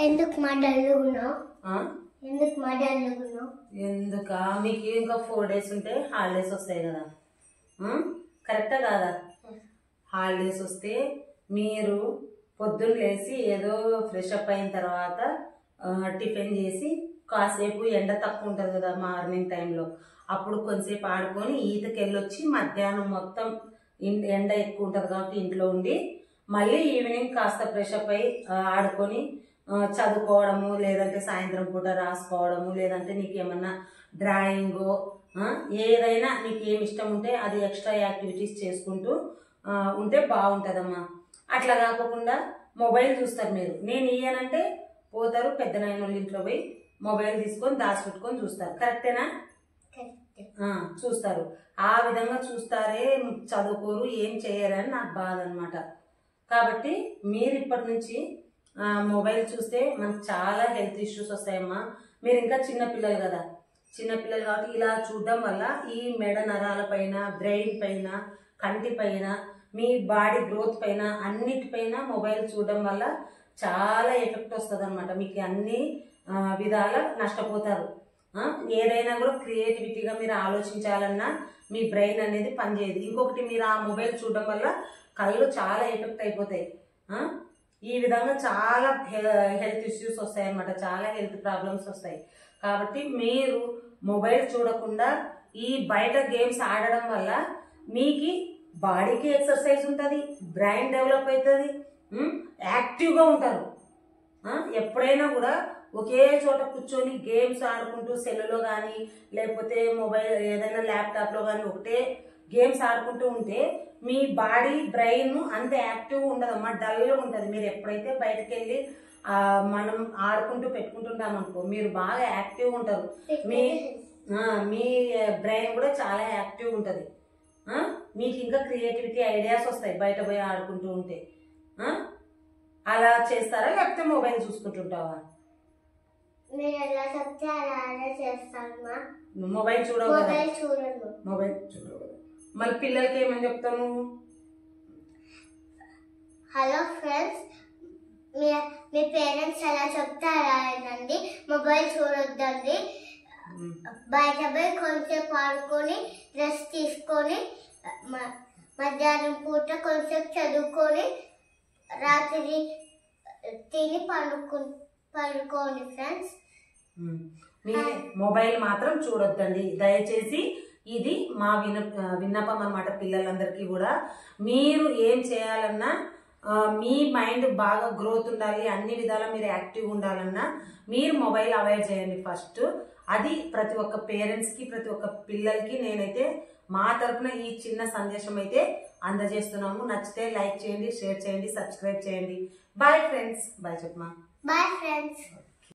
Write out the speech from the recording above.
ఎందుకు మాట్లాడుకున్నావు? ఎందుకా మీకు ఇంకా 4 days ఉంటే హాలిడేస్ వస్తాయి కదా, కరెక్టా కాదా? హాలిడేస్ వస్తే మీరు పొద్దున్న లేచి ఏదో ఫ్రెష్ అప్ అయిన తర్వాత టిఫిన్ చేసి కాసేపు ఎండ తక్కువ ఉంటుంది కదా మార్నింగ్ టైంలో, అప్పుడు కొంచెంసేపు ఆడుకొని ఈతకి వెళ్ళొచ్చి మధ్యాహ్నం మొత్తం ఎండ ఎక్కువ ఉంటుంది కాబట్టి ఇంట్లో ఉండి మళ్ళీ ఈవినింగ్ కాస్త ఫ్రెష్ అప్ అయి ఆడుకొని చదువుకోవడము, లేదంటే సాయంత్రం పూట రాసుకోవడము, లేదంటే నీకు ఏమన్నా డ్రాయింగ్ ఏదైనా నీకు ఏమి ఇష్టం ఉంటే అది ఎక్స్ట్రా యాక్టివిటీస్ చేసుకుంటూ ఉంటే బాగుంటుందమ్మా. అట్లా కాకుండా మొబైల్ చూస్తారు మీరు. నేను ఇయ్యనంటే పోతారు పెద్ద నాయన వాళ్ళ ఇంట్లో పోయి మొబైల్ తీసుకొని దాచిపెట్టుకొని చూస్తారు. కరెక్టేనా? చూస్తారు. ఆ విధంగా చూస్తారే, చదువుకోరు, ఏం చేయరని నాకు బాధ అనమాట. కాబట్టి మీరు ఇప్పటి నుంచి మొబైల్ చూస్తే మనకు చాలా హెల్త్ ఇష్యూస్ వస్తాయమ్మా. మీరు ఇంకా చిన్నపిల్లలు కదా, చిన్నపిల్లలు కాబట్టి ఇలా చూడడం వల్ల ఈ మెడ నరాల పైన, బ్రెయిన్ పైన, కంటి పైన, మీ బాడీ గ్రోత్ పైన, అన్నిటిపైన మొబైల్ చూడడం వల్ల చాలా ఎఫెక్ట్ వస్తుంది అనమాట. మీకు అన్ని విధాల నష్టపోతారు. ఏదైనా కూడా క్రియేటివిటీగా మీరు ఆలోచించాలన్నా మీ బ్రెయిన్ అనేది పనిచేయదు. ఇంకొకటి, మీరు ఆ మొబైల్ చూడడం వల్ల కళ్ళు చాలా ఎఫెక్ట్ అయిపోతాయి. ఈ విధంగా చాలా హెల్త్ ఇష్యూస్ వస్తాయి అన్నమాట, చాలా హెల్త్ ప్రాబ్లమ్స్ వస్తాయి. కాబట్టి మీరు మొబైల్ చూడకుండా ఈ బయట గేమ్స్ ఆడడం వల్ల మీకు బాడీకి ఎక్సర్సైజ్ ఉంటుంది, బ్రెయిన్ డెవలప్ అవుతుంది, యాక్టివ్గా ఉంటారు. ఎప్పుడైనా కూడా ఒకే చోట కూర్చొని గేమ్స్ ఆడుకుంటూ సెల్లులో కానీ లేకపోతే మొబైల్ ఏదైనా ల్యాప్టాప్లో కానీ ఒకటే గేమ్స్ ఆడుకుంటూ ఉంటే మీ బాడీ బ్రెయిన్ అంత యాక్టివ్గా ఉండదమ్మా, డల్గా ఉంటుంది. మీరు ఎప్పుడైతే బయటకు వెళ్ళి మనం ఆడుకుంటూ పెట్టుకుంటుంటాం అనుకో, మీరు బాగా యాక్టివ్గా ఉంటారు. మీ బ్రెయిన్ కూడా చాలా యాక్టివ్గా ఉంటుంది. మీకు ఇంకా క్రియేటివిటీ ఐడియాస్ వస్తాయి బయట పోయి ఆడుకుంటూ ఉంటే. అలా చేస్తారా లేకపోతే మొబైల్ చూసుకుంటుంటావా? మొబైల్ చూడవు కదా, మొబైల్ చూడవు. మళ్ళీ పిల్లలకి ఏమని చెప్తాను? హలో ఫ్రెండ్స్, మీ పేరెంట్స్ ఎలా చెప్తారా అండి, మొబైల్ చూడొద్దండి, బయట పోయి కొంచెంసేపు ఆడుకొని డ్రెస్ తీసుకొని మధ్యాహ్నం పూట కొంచెంసేపు చదువుకొని రాత్రి తిని పడుకోండి ఫ్రెండ్స్. మొబైల్ మాత్రం చూడొద్దండి దయచేసి. ఇది మా విన్నపం అన్నమాట పిల్లలందరికీ కూడా. మీరు ఏం చేయాలన్నా మీ మైండ్ బాగా గ్రోత్ ఉండాలి, అన్ని విధాలా మీరు యాక్టివ్గా ఉండాలన్నా మీరు మొబైల్ అవాయిడ్ చేయండి ఫస్ట్. అది ప్రతి ఒక్క పేరెంట్స్కి, ప్రతి ఒక్క పిల్లలకి నేనైతే మా తరఫున ఈ చిన్న సందేశం అయితే అందజేస్తున్నాము. నచ్చితే లైక్ చేయండి, షేర్ చేయండి, సబ్స్క్రైబ్ చేయండి. Bye friends. బాయ్ చెప్పమా. Bye friends.